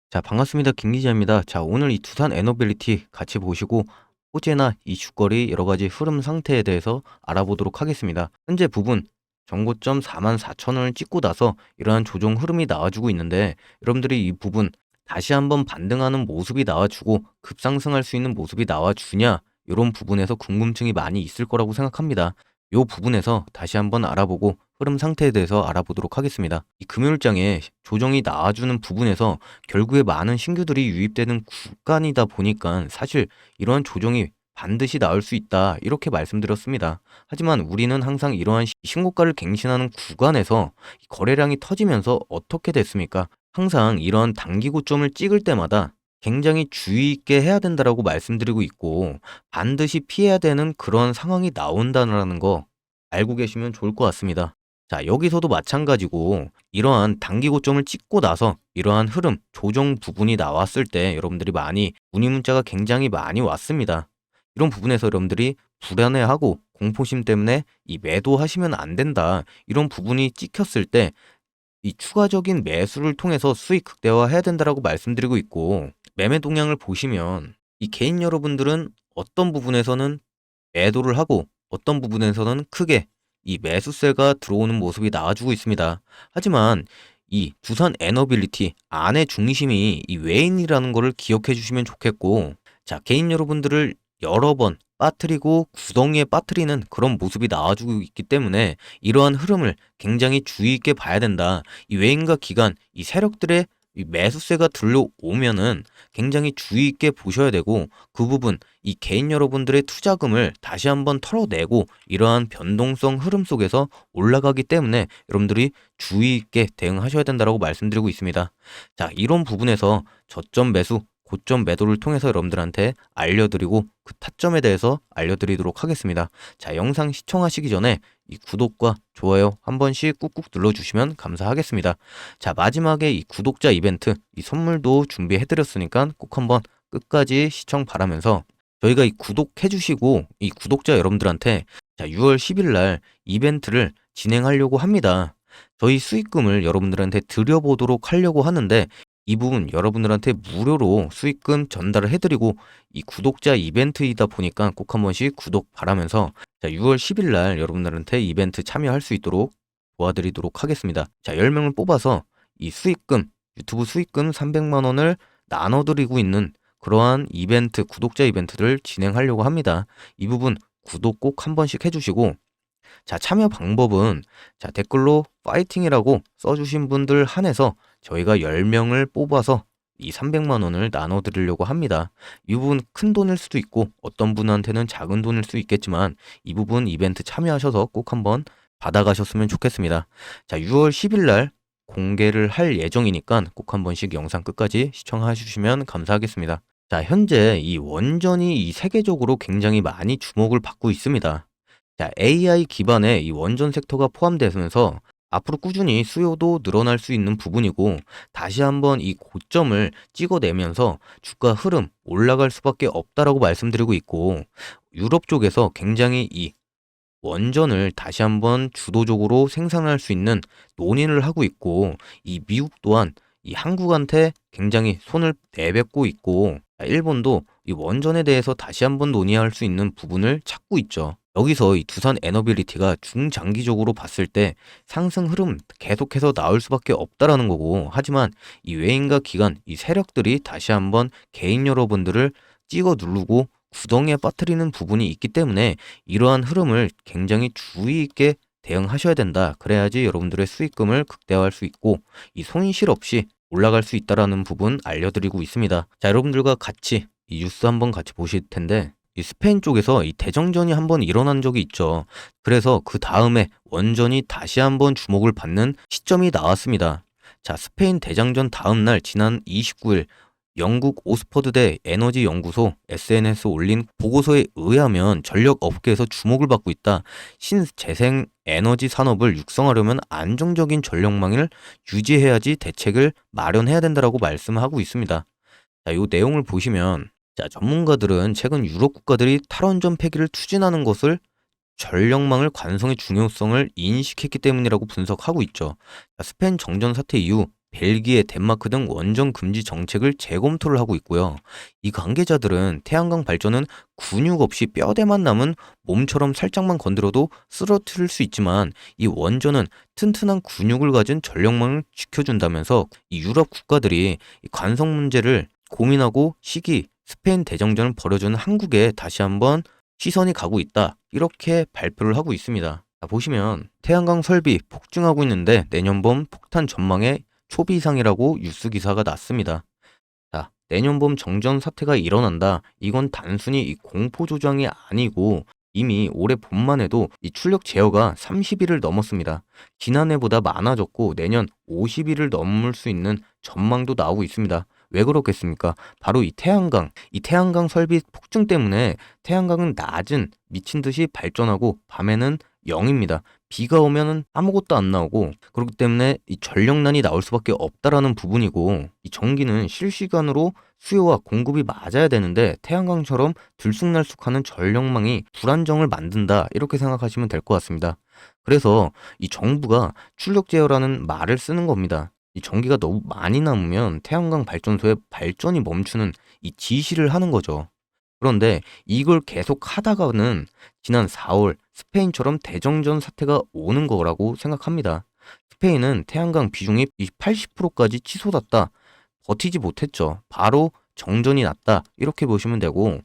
자, 반갑습니다. 김 기자입니다. 자, 오늘 이 두산 에너빌리티 같이 보시고 호재나 이슈거리 여러 가지 흐름 상태에 대해서 알아보도록 하겠습니다. 현재 부분 정고점 44,000원을 찍고 나서 이러한 조정 흐름이 나와주고 있는데 여러분들이 이 부분 다시 한번 반등하는 모습이 나와주고 급상승할 수 있는 모습이 나와주냐 이런 부분에서 궁금증이 많이 있을 거라고 생각합니다. 이 부분에서 다시 한번 알아보고 흐름 상태에 대해서 알아보도록 하겠습니다. 이 금요일장에 조정이 나와주는 부분에서 결국에 많은 신규들이 유입되는 구간이다 보니까 사실 이러한 조정이 반드시 나올 수 있다 이렇게 말씀드렸습니다. 하지만 우리는 항상 이러한 신고가를 갱신하는 구간에서 거래량이 터지면서 어떻게 됐습니까? 항상 이런 단기 고점을 찍을 때마다 굉장히 주의 있게 해야 된다라고 말씀드리고 있고 반드시 피해야 되는 그런 상황이 나온다는 거 알고 계시면 좋을 것 같습니다. 자, 여기서도 마찬가지고 이러한 단기 고점을 찍고 나서 이러한 흐름, 조정 부분이 나왔을 때 여러분들이 많이 문의 문자가 굉장히 많이 왔습니다. 이런 부분에서 여러분들이 불안해하고 공포심 때문에 이 매도하시면 안 된다. 이런 부분이 찍혔을 때 이 추가적인 매수를 통해서 수익 극대화해야 된다라고 말씀드리고 있고 매매 동향을 보시면 이 개인 여러분들은 어떤 부분에서는 매도를 하고 어떤 부분에서는 크게 이 매수세가 들어오는 모습이 나와주고 있습니다. 하지만 이 두산 에너빌리티 안의 중심이 이 외인이라는 것을 기억해 주시면 좋겠고 자, 개인 여러분들을 여러 번 빠뜨리고 구덩이에 빠뜨리는 그런 모습이 나와주고 있기 때문에 이러한 흐름을 굉장히 주의 있게 봐야 된다. 이 외인과 기관, 이 세력들의 이 매수세가 들려오면은 굉장히 주의 있게 보셔야 되고 그 부분 이 개인 여러분들의 투자금을 다시 한번 털어내고 이러한 변동성 흐름 속에서 올라가기 때문에 여러분들이 주의 있게 대응하셔야 된다고 말씀드리고 있습니다. 자, 이런 부분에서 저점 매수 고점 매도를 통해서 여러분들한테 알려드리고 그 타점에 대해서 알려드리도록 하겠습니다. 자, 영상 시청하시기 전에 이 구독과 좋아요 한 번씩 꾹꾹 눌러주시면 감사하겠습니다. 자, 마지막에 이 구독자 이벤트 이 선물도 준비해드렸으니까 꼭 한번 끝까지 시청 바라면서 저희가 이 구독해주시고 이 구독자 여러분들한테 자, 6월 10일 날 이벤트를 진행하려고 합니다. 저희 수익금을 여러분들한테 드려보도록 하려고 하는데 이 부분 여러분들한테 무료로 수익금 전달을 해드리고 이 구독자 이벤트이다 보니까 꼭 한 번씩 구독 바라면서 자, 6월 10일 날 여러분들한테 이벤트 참여할 수 있도록 도와드리도록 하겠습니다. 자, 10명을 뽑아서 이 수익금, 유튜브 수익금 300만 원을 나눠드리고 있는 그러한 이벤트, 구독자 이벤트를 진행하려고 합니다. 이 부분 구독 꼭 한 번씩 해주시고 자, 참여 방법은 자, 댓글로 파이팅이라고 써주신 분들 한해서 저희가 10명을 뽑아서 이 300만 원을 나눠드리려고 합니다. 이 부분 큰 돈일 수도 있고 어떤 분한테는 작은 돈일 수 있겠지만 이 부분 이벤트 참여하셔서 꼭 한번 받아가셨으면 좋겠습니다. 자, 6월 10일 날 공개를 할 예정이니까 꼭 한 번씩 영상 끝까지 시청해 주시면 감사하겠습니다. 자, 현재 이 원전이 이 세계적으로 굉장히 많이 주목을 받고 있습니다. 자, AI 기반의 이 원전 섹터가 포함되면서 앞으로 꾸준히 수요도 늘어날 수 있는 부분이고 다시 한번 이 고점을 찍어내면서 주가 흐름 올라갈 수밖에 없다라고 말씀드리고 있고 유럽 쪽에서 굉장히 이 원전을 다시 한번 주도적으로 생산할 수 있는 논의를 하고 있고 이 미국 또한 이 한국한테 굉장히 손을 내뱉고 있고 일본도 이 원전에 대해서 다시 한번 논의할 수 있는 부분을 찾고 있죠. 여기서 이 두산 에너빌리티가 중장기적으로 봤을 때 상승 흐름 계속해서 나올 수밖에 없다라는 거고 하지만 이 외인과 기관, 이 세력들이 다시 한번 개인 여러분들을 찍어 누르고 구덩이에 빠뜨리는 부분이 있기 때문에 이러한 흐름을 굉장히 주의 있게 대응하셔야 된다. 그래야지 여러분들의 수익금을 극대화할 수 있고 이 손실 없이 올라갈 수 있다라는 부분 알려드리고 있습니다. 자, 여러분들과 같이 이 뉴스 한번 같이 보실 텐데 이 스페인 쪽에서 이 대정전이 한번 일어난 적이 있죠. 그래서 그 다음에 원전이 다시 한번 주목을 받는 시점이 나왔습니다. 자, 스페인 대장전 다음 날 지난 29일 영국 오스퍼드대 에너지 연구소 SNS에 올린 보고서에 의하면 전력 업계에서 주목을 받고 있다. 신재생 에너지 산업을 육성하려면 안정적인 전력망을 유지해야지 대책을 마련해야 된다라고 말씀하고 있습니다. 자, 이 내용을 보시면 자, 전문가들은 최근 유럽 국가들이 탈원전 폐기를 추진하는 것을 전력망을 관성의 중요성을 인식했기 때문이라고 분석하고 있죠. 자, 스페인 정전 사태 이후 벨기에, 덴마크 등 원전 금지 정책을 재검토를 하고 있고요. 이 관계자들은 태양광 발전은 근육 없이 뼈대만 남은 몸처럼 살짝만 건드려도 쓰러뜨릴 수 있지만 이 원전은 튼튼한 근육을 가진 전력망을 지켜준다면서 이 유럽 국가들이 이 관성 문제를 고민하고 시기 스페인 대정전을 벌여주는 한국에 다시 한번 시선이 가고 있다. 이렇게 발표를 하고 있습니다. 자, 보시면 태양광 설비 폭증하고 있는데 내년 봄 폭탄 전망에 초비 이상이라고 뉴스 기사가 났습니다. 자, 내년 봄 정전 사태가 일어난다. 이건 단순히 이 공포 조장이 아니고 이미 올해 봄만 해도 이 출력 제어가 30일을 넘었습니다. 지난해보다 많아졌고 내년 50일을 넘을 수 있는 전망도 나오고 있습니다. 왜 그렇겠습니까? 바로 이 태양광 설비 폭증 때문에 태양광은 낮은 미친 듯이 발전하고 밤에는 0입니다. 비가 오면은 아무것도 안 나오고 그렇기 때문에 이 전력난이 나올 수밖에 없다라는 부분이고 이 전기는 실시간으로 수요와 공급이 맞아야 되는데 태양광처럼 들쑥날쑥하는 전력망이 불안정을 만든다 이렇게 생각하시면 될 것 같습니다. 그래서 이 정부가 출력 제어라는 말을 쓰는 겁니다. 이 전기가 너무 많이 남으면 태양광 발전소의 발전이 멈추는 이 지시를 하는 거죠. 그런데 이걸 계속 하다가는 지난 4월 스페인처럼 대정전 사태가 오는 거라고 생각합니다. 스페인은 태양광 비중이 80%까지 치솟았다. 버티지 못했죠. 바로 정전이 났다. 이렇게 보시면 되고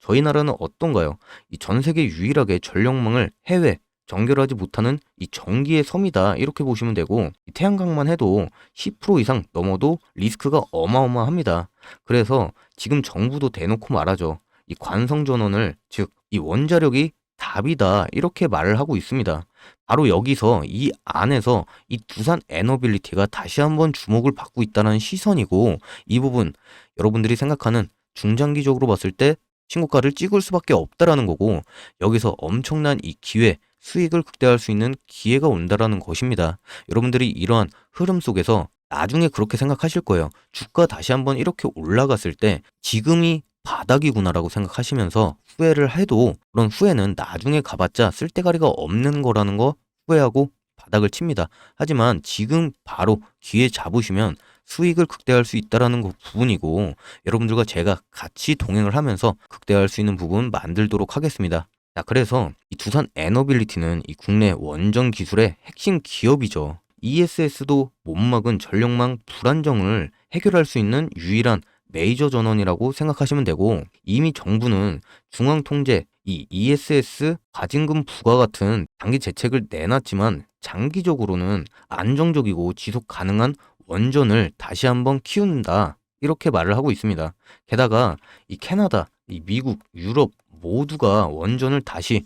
저희 나라는 어떤가요? 이 전 세계 유일하게 전력망을 해외 정결하지 못하는 이 전기의 섬이다. 이렇게 보시면 되고 이 태양광만 해도 10% 이상 넘어도 리스크가 어마어마합니다. 그래서 지금 정부도 대놓고 말하죠. 이 관성 전원을 즉 이 원자력이 답이다. 이렇게 말을 하고 있습니다. 바로 여기서 이 안에서 이 두산 에너빌리티가 다시 한번 주목을 받고 있다는 시선이고 이 부분 여러분들이 생각하는 중장기적으로 봤을 때 신고가를 찍을 수밖에 없다라는 거고 여기서 엄청난 이 기회 수익을 극대화할 수 있는 기회가 온다라는 것입니다. 여러분들이 이러한 흐름 속에서 나중에 그렇게 생각하실 거예요. 주가 다시 한번 이렇게 올라갔을 때 지금이 바닥이구나라고 생각하시면서 후회를 해도 그런 후회는 나중에 가봤자 쓸데가리가 없는 거라는 거 후회하고 바닥을 칩니다. 하지만 지금 바로 기회 잡으시면 수익을 극대화할 수 있다라는 그 부분이고 여러분들과 제가 같이 동행을 하면서 극대화할 수 있는 부분 만들도록 하겠습니다. 자, 그래서 이 두산 에너빌리티는 이 국내 원전 기술의 핵심 기업이죠. ESS도 못 막은 전력망 불안정을 해결할 수 있는 유일한 메이저 전원이라고 생각하시면 되고 이미 정부는 중앙통제, 이 ESS 과징금 부과 같은 단기 대책을 내놨지만 장기적으로는 안정적이고 지속 가능한 원전을 다시 한번 키운다. 이렇게 말을 하고 있습니다. 게다가 이 캐나다, 이 미국, 유럽 모두가 원전을 다시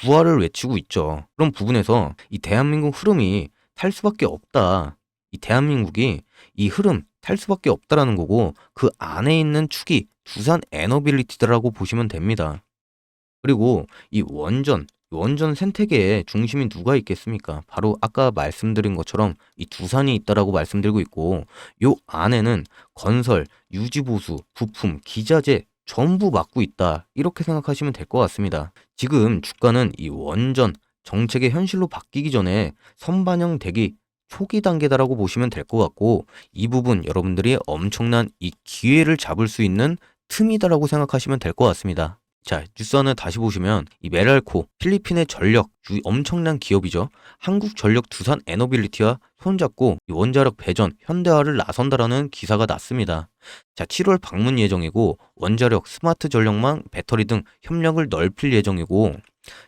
부활을 외치고 있죠. 그런 부분에서 이 대한민국 흐름이 탈 수밖에 없다. 이 대한민국이 이 흐름 탈 수밖에 없다라는 거고 그 안에 있는 축이 두산 에너빌리티라고 보시면 됩니다. 그리고 이 원전 생태계의 중심이 누가 있겠습니까? 바로 아까 말씀드린 것처럼 이 두산이 있다라고 말씀드리고 있고 요 안에는 건설, 유지보수, 부품, 기자재 전부 맡고 있다. 이렇게 생각하시면 될 것 같습니다. 지금 주가는 이 원전 정책의 현실로 바뀌기 전에 선반영되기 초기 단계다라고 보시면 될 것 같고 이 부분 여러분들이 엄청난 이 기회를 잡을 수 있는 틈이다라고 생각하시면 될 것 같습니다. 자, 뉴스 하나 다시 보시면 이 메랄코 필리핀의 전력 엄청난 기업이죠. 한국전력 두산 에너빌리티와 손잡고 이 원자력 배전 현대화를 나선다라는 기사가 났습니다. 자, 7월 방문 예정이고 원자력 스마트 전력망 배터리 등 협력을 넓힐 예정이고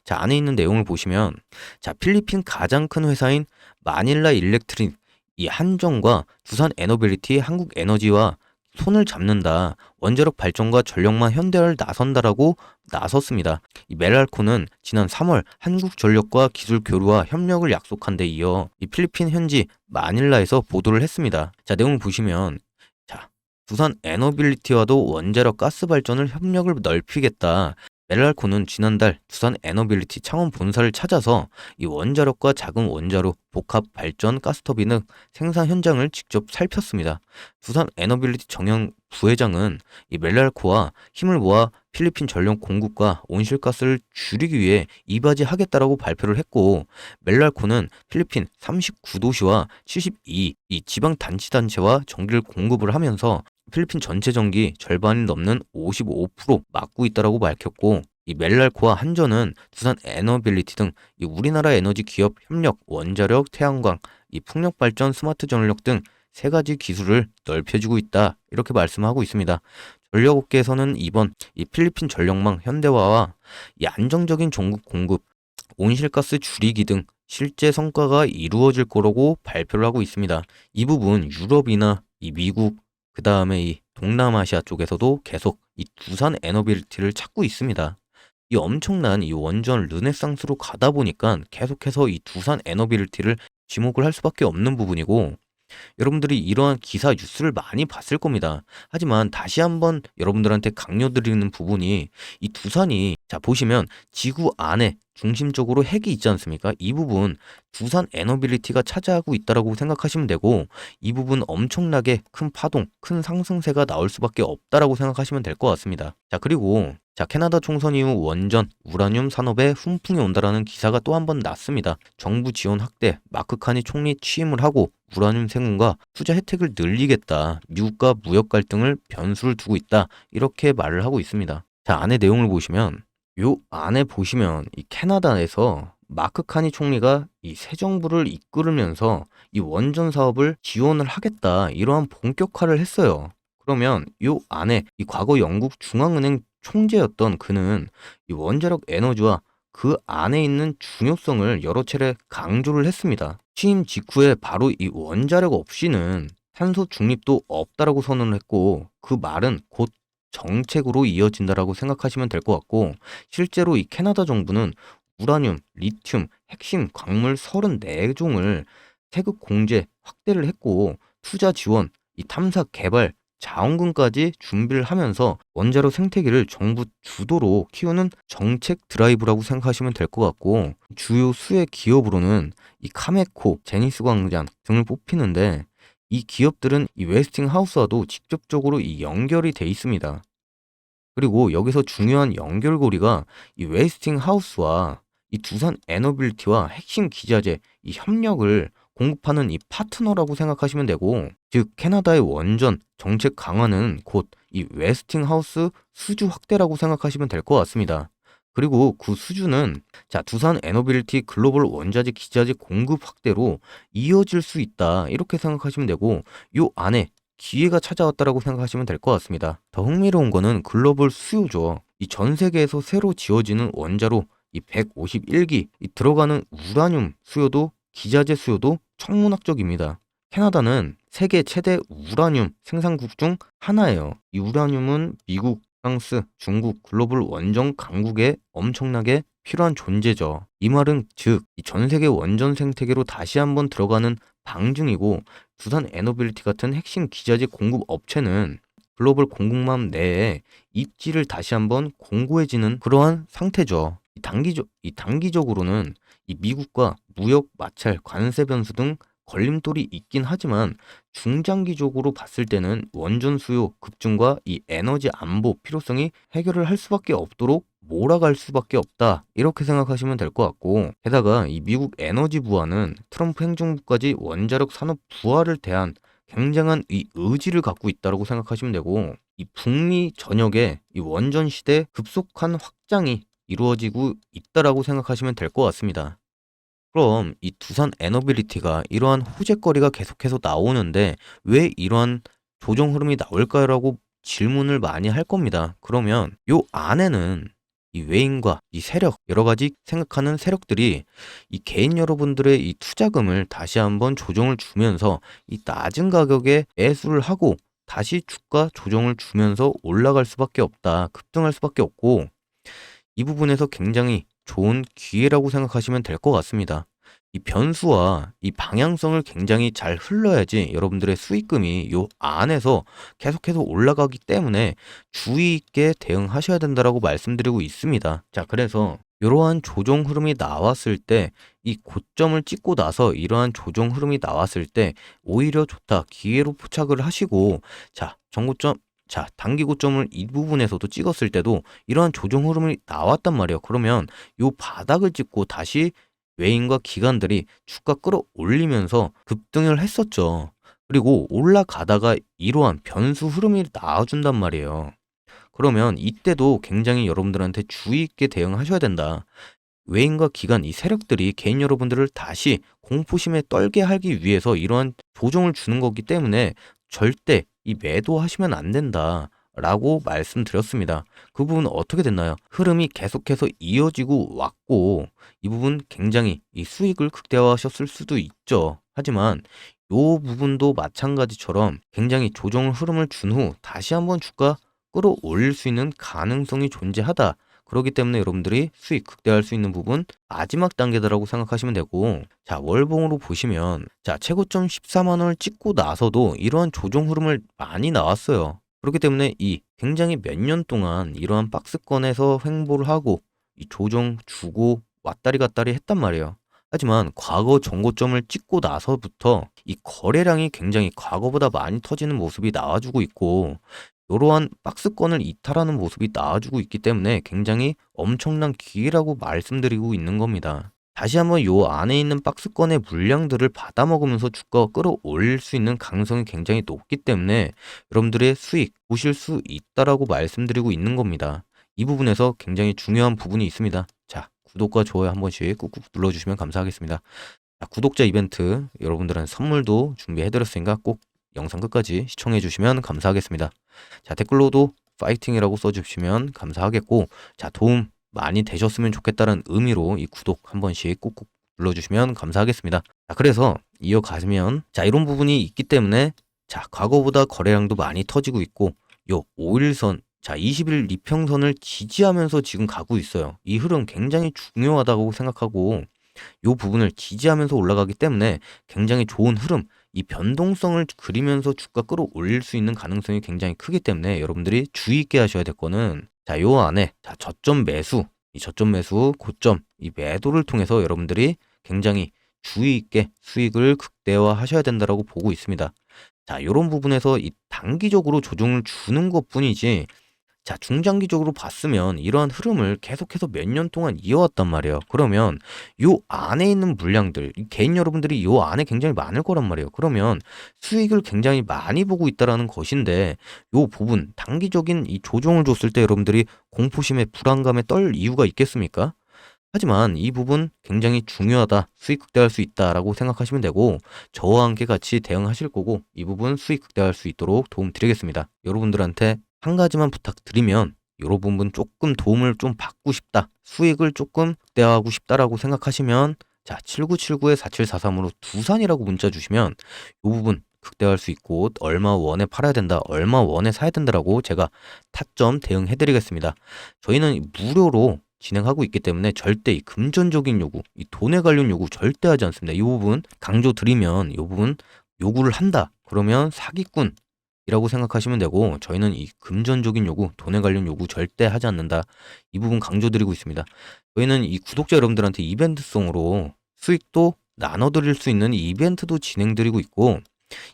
자, 안에 있는 내용을 보시면 자, 필리핀 가장 큰 회사인 마닐라 일렉트릭 이 한정과 두산 에너빌리티 한국에너지와 손을 잡는다. 원자력 발전과 전력망 현대화를 나선다라고 나섰습니다. 이 메랄코는 지난 3월 한국전력과 기술 교류와 협력을 약속한 데 이어 이 필리핀 현지 마닐라에서 보도를 했습니다. 자, 내용을 보시면 자, 두산 에너빌리티와도 원자력 가스 발전을 협력을 넓히겠다. 멜랄코는 지난달 두산 에너빌리티 창원 본사를 찾아서 이 원자력과 자금 원자로, 복합 발전 가스터빈 등 생산 현장을 직접 살폈습니다. 두산 에너빌리티 정영 부회장은 이 멜랄코와 힘을 모아 필리핀 전력 공급과 온실가스를 줄이기 위해 이바지하겠다라고 발표를 했고, 멜랄코는 필리핀 39도시와 72 이 지방 단체와 전기를 공급을 하면서 필리핀 전체 전기 절반이 넘는 55% 맡고 있다라고 밝혔고, 이 멜랄코와 한전은 두산 에너빌리티 등 이 우리나라 에너지 기업 협력, 원자력, 태양광, 이 풍력 발전, 스마트 전력 등 세 가지 기술을 넓혀주고 있다, 이렇게 말씀하고 있습니다. 전력업계에서는 이번 이 필리핀 전력망 현대화와 이 안정적인 전국 공급, 온실가스 줄이기 등 실제 성과가 이루어질 거라고 발표를 하고 있습니다. 이 부분 유럽이나 이 미국, 그 다음에 이 동남아시아 쪽에서도 계속 이 두산 에너빌리티를 찾고 있습니다. 이 엄청난 이 원전 르네상스로 가다 보니까 계속해서 이 두산 에너빌리티를 지목을 할 수밖에 없는 부분이고, 여러분들이 이러한 기사 뉴스를 많이 봤을 겁니다. 하지만 다시 한번 여러분들한테 강조드리는 부분이, 이 두산이 자 보시면 지구 안에 중심적으로 핵이 있지 않습니까? 이 부분 두산 에너빌리티가 차지하고 있다라고 생각하시면 되고, 이 부분 엄청나게 큰 파동, 큰 상승세가 나올 수밖에 없다라고 생각하시면 될 것 같습니다. 자, 그리고 캐나다 총선 이후 원전, 우라늄 산업에 훈풍이 온다라는 기사가 또 한 번 났습니다. 정부 지원 확대, 마크 카니 총리 취임을 하고 우라늄 생운과 투자 혜택을 늘리겠다, 미국과 무역 갈등을 변수를 두고 있다, 이렇게 말을 하고 있습니다. 자, 안에 내용을 보시면, 요 안에 보시면 이 캐나다에서 마크 카니 총리가 이 새 정부를 이끌으면서 이 원전 사업을 지원을 하겠다, 이러한 본격화를 했어요. 그러면 요 안에 이 과거 영국 중앙은행 총재였던 그는 이 원자력 에너지와 그 안에 있는 중요성을 여러 차례 강조를 했습니다. 취임 직후에 바로 이 원자력 없이는 탄소 중립도 없다라고 선언을 했고, 그 말은 곧 정책으로 이어진다라고 생각하시면 될 것 같고, 실제로 이 캐나다 정부는 우라늄, 리튬, 핵심 광물 34종을 세급 공제 확대를 했고, 투자 지원, 이 탐사 개발 자원금까지 준비를 하면서 원자력 생태계를 정부 주도로 키우는 정책 드라이브라고 생각하시면 될 것 같고, 주요 수혜 기업으로는 이 카메코, 제니스 광장 등을 뽑히는데, 이 기업들은 이 웨스팅하우스와도 직접적으로 이 연결이 돼 있습니다. 그리고 여기서 중요한 연결고리가 이 웨스팅하우스와 이 두산 에너빌리티와 핵심 기자재 이 협력을 공급하는 이 파트너라고 생각하시면 되고, 즉 캐나다의 원전 정책 강화는 곧 이 웨스팅하우스 수주 확대라고 생각하시면 될 것 같습니다. 그리고 그 수주는 두산 에너빌리티 글로벌 원자재 기자재 공급 확대로 이어질 수 있다, 이렇게 생각하시면 되고, 요 안에 기회가 찾아왔다라고 생각하시면 될 것 같습니다. 더 흥미로운 거는 글로벌 수요죠. 이 전 세계에서 새로 지어지는 원자로 이 151기 들어가는 우라늄 수요도, 기자재 수요도 천문학적입니다. 캐나다는 세계 최대 우라늄 생산국 중 하나예요. 이 우라늄은 미국, 프랑스, 중국 글로벌 원전 강국에 엄청나게 필요한 존재죠. 이 말은 즉 전 세계 원전 생태계로 다시 한번 들어가는 방증이고, 두산 에너빌리티 같은 핵심 기자재 공급 업체는 글로벌 공급망 내에 입지를 다시 한번 공고해지는 그러한 상태죠. 단기적으로는 이 미국과 무역 마찰, 관세 변수 등 걸림돌이 있긴 하지만, 중장기적으로 봤을 때는 원전 수요 급증과 이 에너지 안보 필요성이 해결을 할 수밖에 없도록 몰아갈 수밖에 없다, 이렇게 생각하시면 될 것 같고, 게다가 이 미국 에너지 부와는 트럼프 행정부까지 원자력 산업 부활을 대한 굉장한 이 의지를 갖고 있다고 생각하시면 되고, 이 북미 전역에 이 원전 시대 급속한 확장이 이루어지고 있다라고 생각하시면 될 것 같습니다. 그럼 이 두산 에너빌리티가 이러한 호재거리가 계속해서 나오는데 왜 이러한 조정 흐름이 나올까요라고 질문을 많이 할 겁니다. 그러면 요 안에는 이 외인과 이 세력, 여러 가지 생각하는 세력들이 이 개인 여러분들의 이 투자금을 다시 한번 조정을 주면서 이 낮은 가격에 매수를 하고 다시 주가 조정을 주면서 올라갈 수밖에 없다, 급등할 수밖에 없고, 이 부분에서 굉장히 좋은 기회라고 생각하시면 될 것 같습니다. 이 변수와 이 방향성을 굉장히 잘 흘러야지 여러분들의 수익금이 요 안에서 계속해서 올라가기 때문에 주의 있게 대응하셔야 된다라고 말씀드리고 있습니다. 자, 그래서 이러한 조정 흐름이 나왔을 때 이 고점을 찍고 나서 이러한 조정 흐름이 나왔을 때 오히려 좋다, 기회로 포착을 하시고, 자, 정고점, 자, 단기 고점을 이 부분에서도 찍었을 때도 이러한 조정 흐름이 나왔단 말이에요. 그러면 요 바닥을 찍고 다시 외인과 기관들이 주가 끌어올리면서 급등을 했었죠. 그리고 올라가다가 이러한 변수 흐름이 나와준단 말이에요. 그러면 이때도 굉장히 여러분들한테 주의 있게 대응하셔야 된다. 외인과 기관, 이 세력들이 개인 여러분들을 다시 공포심에 떨게 하기 위해서 이러한 조정을 주는 거기 때문에 절대 이 매도하시면 안 된다 라고 말씀드렸습니다. 그 부분은 어떻게 됐나요? 흐름이 계속해서 이어지고 왔고, 이 부분 굉장히 이 수익을 극대화하셨을 수도 있죠. 하지만 이 부분도 마찬가지처럼 굉장히 조정 흐름을 준 후 다시 한번 주가 끌어올릴 수 있는 가능성이 존재하다. 그렇기 때문에 여러분들이 수익 극대화할 수 있는 부분 마지막 단계다라고 생각하시면 되고, 자, 월봉으로 보시면, 자, 최고점 14만 원을 찍고 나서도 이러한 조정 흐름을 많이 나왔어요. 그렇기 때문에 이 굉장히 몇 년 동안 이러한 박스권에서 횡보를 하고 이 조정 주고 왔다리 갔다리 했단 말이에요. 하지만 과거 정고점을 찍고 나서부터 이 거래량이 굉장히 과거보다 많이 터지는 모습이 나와주고 있고, 이러한 박스권을 이탈하는 모습이 나와주고 있기 때문에 굉장히 엄청난 기회라고 말씀드리고 있는 겁니다. 다시 한번 요 안에 있는 박스권의 물량들을 받아먹으면서 주가가 끌어올릴 수 있는 가능성이 굉장히 높기 때문에 여러분들의 수익 보실 수 있다라고 말씀드리고 있는 겁니다. 이 부분에서 굉장히 중요한 부분이 있습니다. 자, 구독과 좋아요 한 번씩 꾹꾹 눌러주시면 감사하겠습니다. 자, 구독자 이벤트 여러분들한테 선물도 준비해드렸으니까 꼭 영상 끝까지 시청해주시면 감사하겠습니다. 자, 댓글로도 파이팅이라고 써주시면 감사하겠고, 자, 도움 많이 되셨으면 좋겠다는 의미로 이 구독 한 번씩 꾹꾹 눌러주시면 감사하겠습니다. 자, 그래서 이어가면, 자, 이런 부분이 있기 때문에, 자, 과거보다 거래량도 많이 터지고 있고, 요 5일선, 자, 20일 이평선을 지지하면서 지금 가고 있어요. 이 흐름 굉장히 중요하다고 생각하고, 요 부분을 지지하면서 올라가기 때문에 굉장히 좋은 흐름, 이 변동성을 그리면서 주가 끌어올릴 수 있는 가능성이 굉장히 크기 때문에 여러분들이 주의 있게 하셔야 될 거는, 자, 요 안에, 자, 저점 매수, 이 저점 매수, 고점, 이 매도를 통해서 여러분들이 굉장히 주의 있게 수익을 극대화 하셔야 된다라고 보고 있습니다. 자, 요런 부분에서 이 단기적으로 조정을 주는 것 뿐이지, 자, 중장기적으로 봤으면 이러한 흐름을 계속해서 몇 년 동안 이어왔단 말이에요. 그러면 요 안에 있는 물량들, 개인 여러분들이 요 안에 굉장히 많을 거란 말이에요. 그러면 수익을 굉장히 많이 보고 있다라는 것인데, 요 부분, 단기적인 이 조정을 줬을 때 여러분들이 공포심에 불안감에 떨 이유가 있겠습니까? 하지만 이 부분 굉장히 중요하다, 수익 극대화할 수 있다라고 생각하시면 되고, 저와 함께 같이 대응하실 거고, 이 부분 수익 극대화할 수 있도록 도움 드리겠습니다. 여러분들한테 한 가지만 부탁드리면, 이런 부분 조금 도움을 좀 받고 싶다, 수익을 조금 극대화하고 싶다라고 생각하시면, 자, 7979-4743으로 두산이라고 문자 주시면 이 부분 극대화할 수 있고, 얼마 원에 팔아야 된다, 얼마 원에 사야 된다라고 제가 타점 대응해 드리겠습니다. 저희는 무료로 진행하고 있기 때문에 절대 이 금전적인 요구, 이 돈에 관련 요구 절대 하지 않습니다. 이 부분 강조 드리면, 이 부분 요구를 한다, 그러면 사기꾼이라고 생각하시면 되고, 저희는 이 금전적인 요구, 돈에 관련 요구 절대 하지 않는다, 이 부분 강조 드리고 있습니다. 저희는 이 구독자 여러분들한테 이벤트성으로 수익도 나눠드릴 수 있는 이 이벤트도 진행드리고 있고,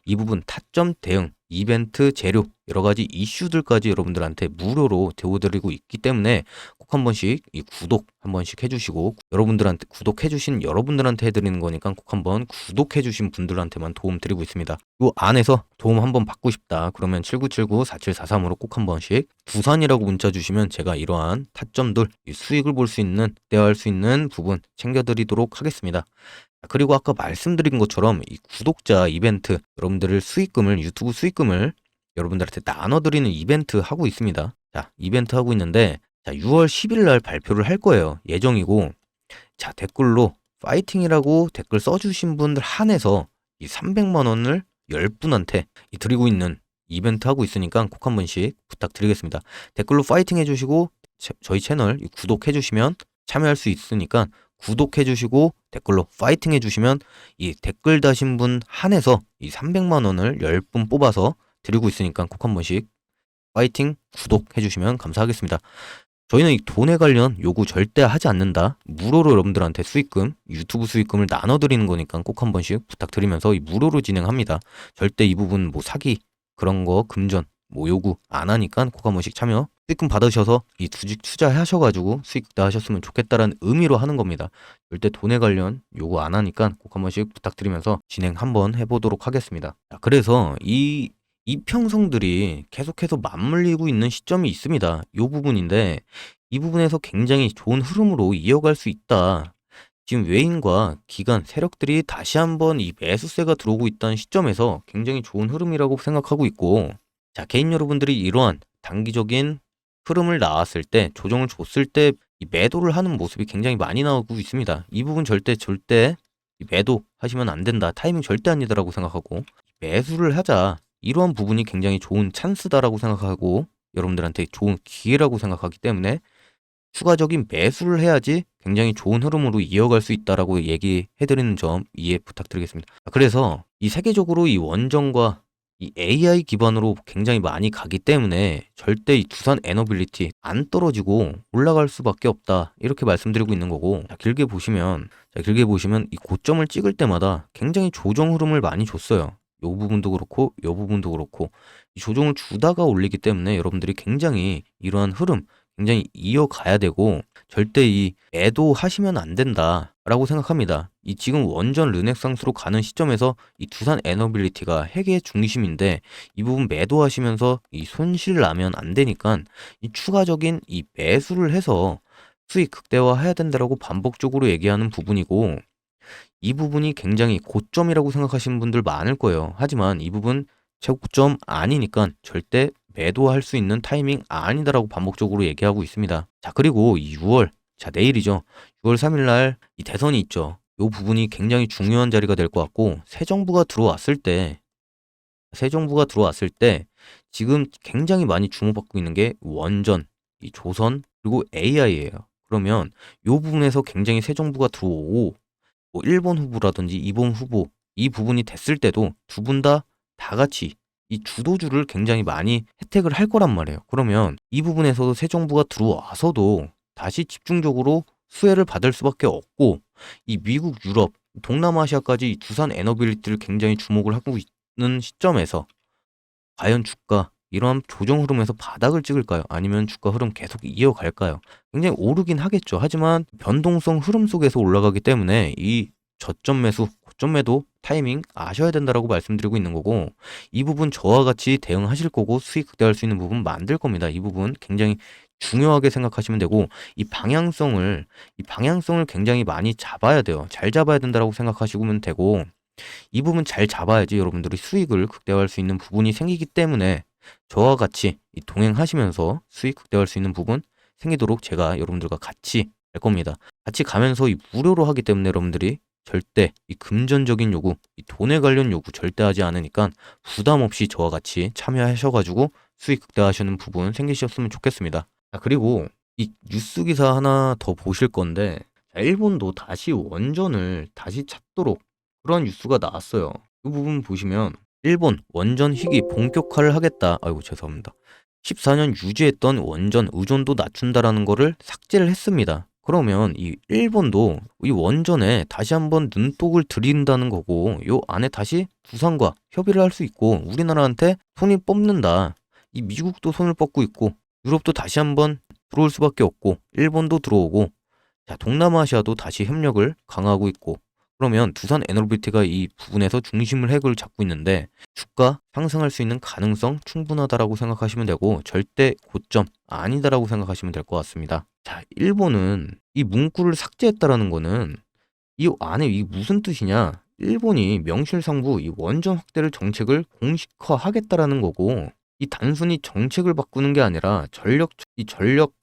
이 부분 타점 대응, 이벤트 재료, 여러 가지 이슈들까지 여러분들한테 무료로 데워드리고 있기 때문에 꼭 한 번씩 이 구독 한 번씩 해주시고, 여러분들한테 구독해주신 여러분들한테 해드리는 거니까 꼭 한번 구독해주신 분들한테만 도움 드리고 있습니다. 이 안에서 도움 한번 받고 싶다, 그러면 7979-4743으로 꼭 한 번씩 두산이라고 문자 주시면 제가 이러한 타점들, 이 수익을 볼 수 있는, 대화할 수 있는 부분 챙겨드리도록 하겠습니다. 그리고 아까 말씀드린 것처럼 이 구독자 이벤트, 여러분들을 수익금을, 유튜브 수익금을 여러분들한테 나눠드리는 이벤트 하고 있습니다. 자, 이벤트 하고 있는데, 자, 6월 10일 날 발표를 할 거예요. 예정이고, 자, 댓글로 파이팅이라고 댓글 써주신 분들 한해서 이 300만 원을 10분한테 드리고 있는 이벤트 하고 있으니까 꼭 한 번씩 부탁드리겠습니다. 댓글로 파이팅 해주시고 저희 채널 구독해주시면 참여할 수 있으니까 구독해 주시고 댓글로 파이팅 해 주시면 이 댓글 다신 분 한해서 이 300만 원을 10분 뽑아서 드리고 있으니까 꼭 한 번씩 파이팅, 구독해 주시면 감사하겠습니다. 저희는 이 돈에 관련 요구 절대 하지 않는다. 무료로 여러분들한테 수익금, 유튜브 수익금을 나눠드리는 거니까 꼭 한 번씩 부탁드리면서 이 무료로 진행합니다. 절대 이 부분 뭐 사기, 그런 거, 금전, 뭐 요구 안 하니까 꼭 한 번씩 참여, 수익금 받으셔서 이 주식 투자하셔가지고 수익 나하셨으면 좋겠다라는 의미로 하는 겁니다. 절대 돈에 관련 요구 안 하니까 꼭 한 번씩 부탁드리면서 진행 한번 해보도록 하겠습니다. 자, 그래서 이 이평성들이 계속해서 맞물리고 있는 시점이 있습니다. 이 부분인데 이 부분에서 굉장히 좋은 흐름으로 이어갈 수 있다. 지금 외인과 기관 세력들이 다시 한번 이 매수세가 들어오고 있다는 시점에서 굉장히 좋은 흐름이라고 생각하고 있고, 자, 개인 여러분들이 이러한 단기적인 흐름을 나왔을 때, 조정을 줬을 때 이 매도를 하는 모습이 굉장히 많이 나오고 있습니다. 이 부분 절대 이 매도 하시면 안 된다. 타이밍 절대 아니다라고 생각하고 매수를 하자. 이러한 부분이 굉장히 좋은 찬스다라고 생각하고 여러분들한테 좋은 기회라고 생각하기 때문에 추가적인 매수를 해야지 굉장히 좋은 흐름으로 이어갈 수 있다라고 얘기해드리는 점 이해 부탁드리겠습니다. 그래서 이 세계적으로 이 원전과 이 AI 기반으로 굉장히 많이 가기 때문에 절대 이 두산 에너빌리티 안 떨어지고 올라갈 수밖에 없다, 이렇게 말씀드리고 있는 거고, 길게 보시면 이 고점을 찍을 때마다 굉장히 조정 흐름을 많이 줬어요. 요 부분도 그렇고 요 부분도 그렇고 이 조정을 주다가 올리기 때문에 여러분들이 굉장히 이러한 흐름 굉장히 이어가야 되고 절대 이 매도하시면 안 된다라고 생각합니다. 이 지금 원전 르네상스로 가는 시점에서 이 두산 에너빌리티가 핵의 중심인데 이 부분 매도하시면서 이 손실 나면 안 되니까 이 추가적인 이 매수를 해서 수익 극대화해야 된다라고 반복적으로 얘기하는 부분이고, 이 부분이 굉장히 고점이라고 생각하시는 분들 많을 거예요. 하지만 이 부분 최고점 아니니까 절대 매도할 수 있는 타이밍 아니다라고 반복적으로 얘기하고 있습니다. 자, 그리고 6월, 자, 내일이죠. 6월 3일 날 이 대선이 있죠. 이 부분이 굉장히 중요한 자리가 될 것 같고, 새 정부가 들어왔을 때 지금 굉장히 많이 주목받고 있는 게 원전, 이 조선, 그리고 AI예요. 그러면 이 부분에서 굉장히 새 정부가 들어오고 뭐 1번 후보라든지 2번 후보 이 부분이 됐을 때도 두 분 다 같이 이 주도주를 굉장히 많이 혜택을 할 거란 말이에요. 그러면 이 부분에서도 새 정부가 들어와서도 다시 집중적으로 수혜를 받을 수밖에 없고, 이 미국, 유럽, 동남아시아까지 이 두산 에너빌리티를 굉장히 주목을 하고 있는 시점에서 과연 주가 이런 조정 흐름에서 바닥을 찍을까요? 아니면 주가 흐름 계속 이어갈까요? 굉장히 오르긴 하겠죠. 하지만 변동성 흐름 속에서 올라가기 때문에 이 저점 매수, 고점 매도 타이밍 아셔야 된다라고 말씀드리고 있는 거고, 이 부분 저와 같이 대응하실 거고 수익 극대화할 수 있는 부분 만들 겁니다. 이 부분 굉장히 중요하게 생각하시면 되고, 이 방향성을 굉장히 많이 잡아야 돼요. 잘 잡아야 된다라고 생각하시면 되고, 이 부분 잘 잡아야지 여러분들이 수익을 극대화할 수 있는 부분이 생기기 때문에 저와 같이 이 동행하시면서 수익 극대화할 수 있는 부분 생기도록 제가 여러분들과 같이 할 겁니다. 같이 가면서 이 무료로 하기 때문에 여러분들이 절대 이 금전적인 요구, 이 돈에 관련 요구 절대 하지 않으니까 부담 없이 저와 같이 참여하셔가지고 수익 극대화하시는 부분 생기셨으면 좋겠습니다. 자, 그리고 이 뉴스 기사 하나 더 보실 건데, 일본도 다시 원전을 다시 찾도록 그런 뉴스가 나왔어요. 이 부분 보시면 일본 원전 희귀 본격화를 하겠다. 아이고 죄송합니다. 14년 유지했던 원전 의존도 낮춘다라는 거를 삭제를 했습니다. 그러면 이 일본도 이 원전에 다시 한번 눈독을 들인다는 거고, 요 안에 다시 두산과 협의를 할 수 있고 우리나라한테 손이 뽑는다. 이 미국도 손을 뻗고 있고 유럽도 다시 한번 들어올 수밖에 없고 일본도 들어오고, 자, 동남아시아도 다시 협력을 강화하고 있고, 그러면 두산 에너빌리티가 이 부분에서 중심을 핵을 잡고 있는데 주가 상승할 수 있는 가능성 충분하다라고 생각하시면 되고 절대 고점 아니다라고 생각하시면 될 것 같습니다. 자, 일본은 이 문구를 삭제했다라는 거는 이 안에 이 무슨 뜻이냐? 일본이 명실상부 이 원전 확대를 정책을 공식화하겠다라는 거고, 이 단순히 정책을 바꾸는 게 아니라 전력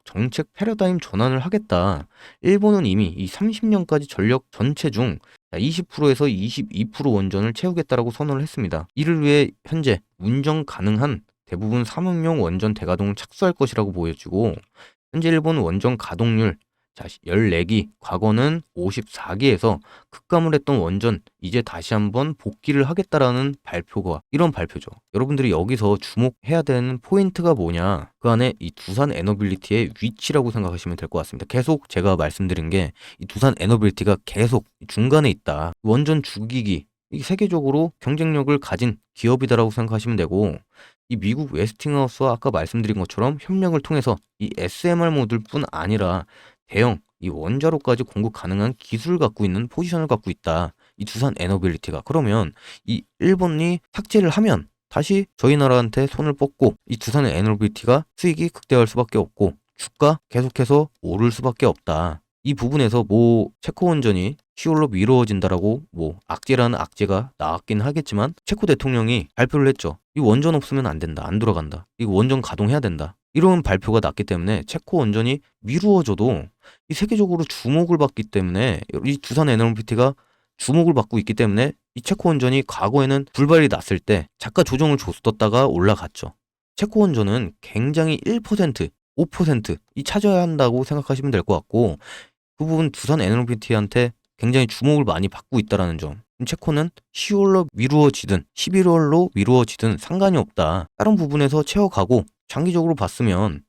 정책 패러다임 전환을 하겠다. 일본은 이미 이 30년까지 전력 전체 중 20%에서 22% 원전을 채우겠다라고 선언을 했습니다. 이를 위해 현재 운전 가능한 대부분 삼형용 원전 대가동을 착수할 것이라고 보여지고, 현재 일본 원전 가동률 자, 14기, 과거는 54기에서 급감을 했던 원전 이제 다시 한번 복귀를 하겠다라는 발표가 이런 발표죠. 여러분들이 여기서 주목해야 되는 포인트가 뭐냐? 그 안에 이 두산 에너빌리티의 위치라고 생각하시면 될 것 같습니다. 계속 제가 말씀드린 게 이 두산 에너빌리티가 계속 중간에 있다. 원전 주기기 이 세계적으로 경쟁력을 가진 기업이다라고 생각하시면 되고 이 미국 웨스팅하우스와 아까 말씀드린 것처럼 협력을 통해서 이 SMR 모듈뿐 아니라 대형 이 원자로까지 공급 가능한 기술을 갖고 있는 포지션을 갖고 있다. 이 두산 에너빌리티가. 그러면 이 일본이 삭제를 하면 다시 저희 나라한테 손을 뻗고 이 두산 에너빌리티가 수익이 극대화할 수밖에 없고 주가 계속해서 오를 수밖에 없다. 이 부분에서 뭐 체코 원전이 10월로 미루어진다라고 뭐 악재라는 악재가 나왔긴 하겠지만 체코 대통령이 발표를 했죠. 이 원전 없으면 안 된다. 안 돌아간다. 이거 원전 가동해야 된다. 이런 발표가 났기 때문에 체코 원전이 미루어져도 이 세계적으로 주목을 받기 때문에 이 두산 에너빌리티가 주목을 받고 있기 때문에 이 체코 원전이 과거에는 불발이 났을 때 자가 조정을 줬었다가 올라갔죠. 체코 원전은 굉장히 1%, 5%이 차져야 한다고 생각하시면 될 것 같고 그 부분 두산 에너빌리티한테 굉장히 주목을 많이 받고 있다는 점. 체코는 10월로 미루어지든 11월로 미루어지든 상관이 없다. 다른 부분에서 채워가고 장기적으로 봤으면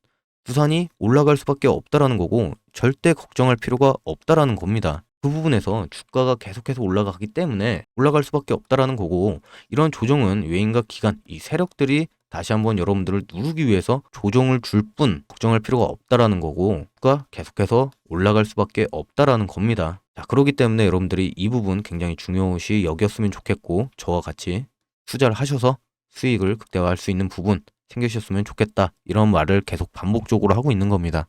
두산이 올라갈 수밖에 없다라는 거고 절대 걱정할 필요가 없다라는 겁니다. 그 부분에서 주가가 계속해서 올라가기 때문에 올라갈 수밖에 없다라는 거고 이런 조정은 외인과 기관, 이 세력들이 다시 한번 여러분들을 누르기 위해서 조정을 줄 뿐 걱정할 필요가 없다라는 거고 주가 계속해서 올라갈 수밖에 없다라는 겁니다. 자, 그렇기 때문에 여러분들이 이 부분 굉장히 중요시 여겼으면 좋겠고 저와 같이 투자를 하셔서 수익을 극대화할 수 있는 부분 챙기셨으면 좋겠다. 이런 말을 계속 반복적으로 하고 있는 겁니다.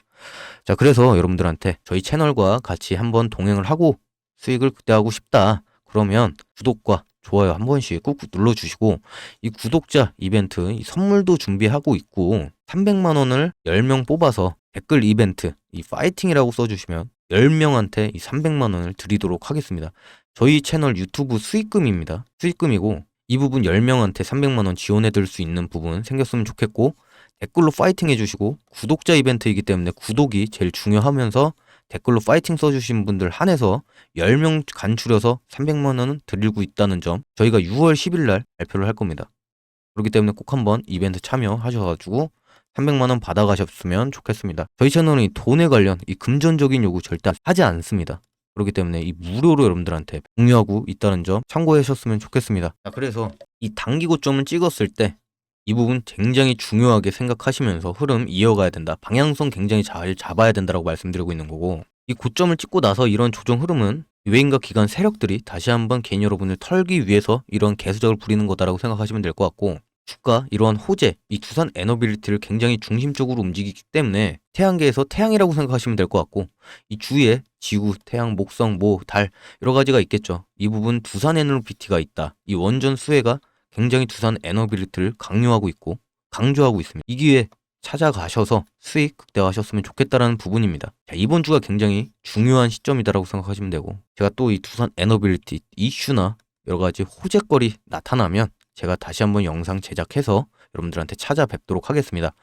자, 그래서 여러분들한테 저희 채널과 같이 한번 동행을 하고 수익을 극대화하고 싶다. 그러면 구독과 좋아요 한 번씩 꾹꾹 눌러주시고 이 구독자 이벤트 이 선물도 준비하고 있고 300만 원을 10명 뽑아서 댓글 이벤트 이 파이팅이라고 써주시면 10명한테 이 300만 원을 드리도록 하겠습니다. 저희 채널 유튜브 수익금입니다. 수익금이고 이 부분 10명한테 300만 원 지원해 드릴 수 있는 부분 생겼으면 좋겠고 댓글로 파이팅 해주시고 구독자 이벤트이기 때문에 구독이 제일 중요하면서 댓글로 파이팅 써주신 분들 한해서 10명 간추려서 300만 원은 드리고 있다는 점 저희가 6월 10일 날 발표를 할 겁니다. 그렇기 때문에 꼭 한번 이벤트 참여하셔가지고 300만 원 받아가셨으면 좋겠습니다. 저희 채널은 돈에 관련 이 금전적인 요구 절대 하지 않습니다. 그렇기 때문에 이 무료로 여러분들한테 공유하고 있다는 점 참고하셨으면 좋겠습니다. 자, 그래서 이 단기 고점을 찍었을 때 이 부분 굉장히 중요하게 생각하시면서 흐름 이어가야 된다. 방향성 굉장히 잘 잡아야 된다라고 말씀드리고 있는 거고 이 고점을 찍고 나서 이런 조정 흐름은 외인과 기관 세력들이 다시 한번 개인 여러분을 털기 위해서 이런 개수작을 부리는 거다라고 생각하시면 될 것 같고 주가 이러한 호재 이 두산 에너빌리티를 굉장히 중심적으로 움직이기 때문에 태양계에서 태양이라고 생각하시면 될 것 같고 이 주위에 지구, 태양, 목성, 달 여러 가지가 있겠죠. 이 부분 두산 에너빌리티가 있다. 이 원전 수혜가 굉장히 두산 에너빌리티를 강요하고 있고 강조하고 있습니다. 이 기회에 찾아가셔서 수익 극대화하셨으면 좋겠다라는 부분입니다. 자, 이번 주가 굉장히 중요한 시점이다라고 생각하시면 되고 제가 또 이 두산 에너빌리티 이슈나 여러 가지 호재거리 나타나면 제가 다시 한번 영상 제작해서 여러분들한테 찾아뵙도록 하겠습니다.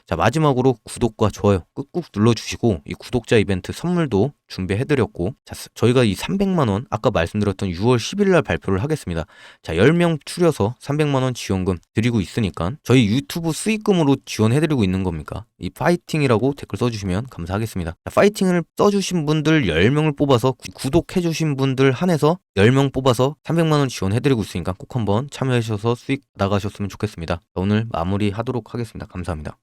자, 마지막으로 구독과 좋아요 꾹꾹 눌러주시고 이 구독자 이벤트 선물도 준비해드렸고 자, 저희가 이 300만 원 아까 말씀드렸던 6월 10일 날 발표를 하겠습니다. 자, 10명 추려서 300만 원 지원금 드리고 있으니까 저희 유튜브 수익금으로 지원해드리고 있는 겁니까? 이 파이팅이라고 댓글 써주시면 감사하겠습니다. 자, 파이팅을 써주신 분들 10명을 뽑아서 구독해주신 분들 한해서 10명 뽑아서 300만 원 지원해드리고 있으니까 꼭 한번 참여하셔서 수익 나가셨으면 좋겠습니다. 오늘 마무리하도록 하겠습니다. 감사합니다.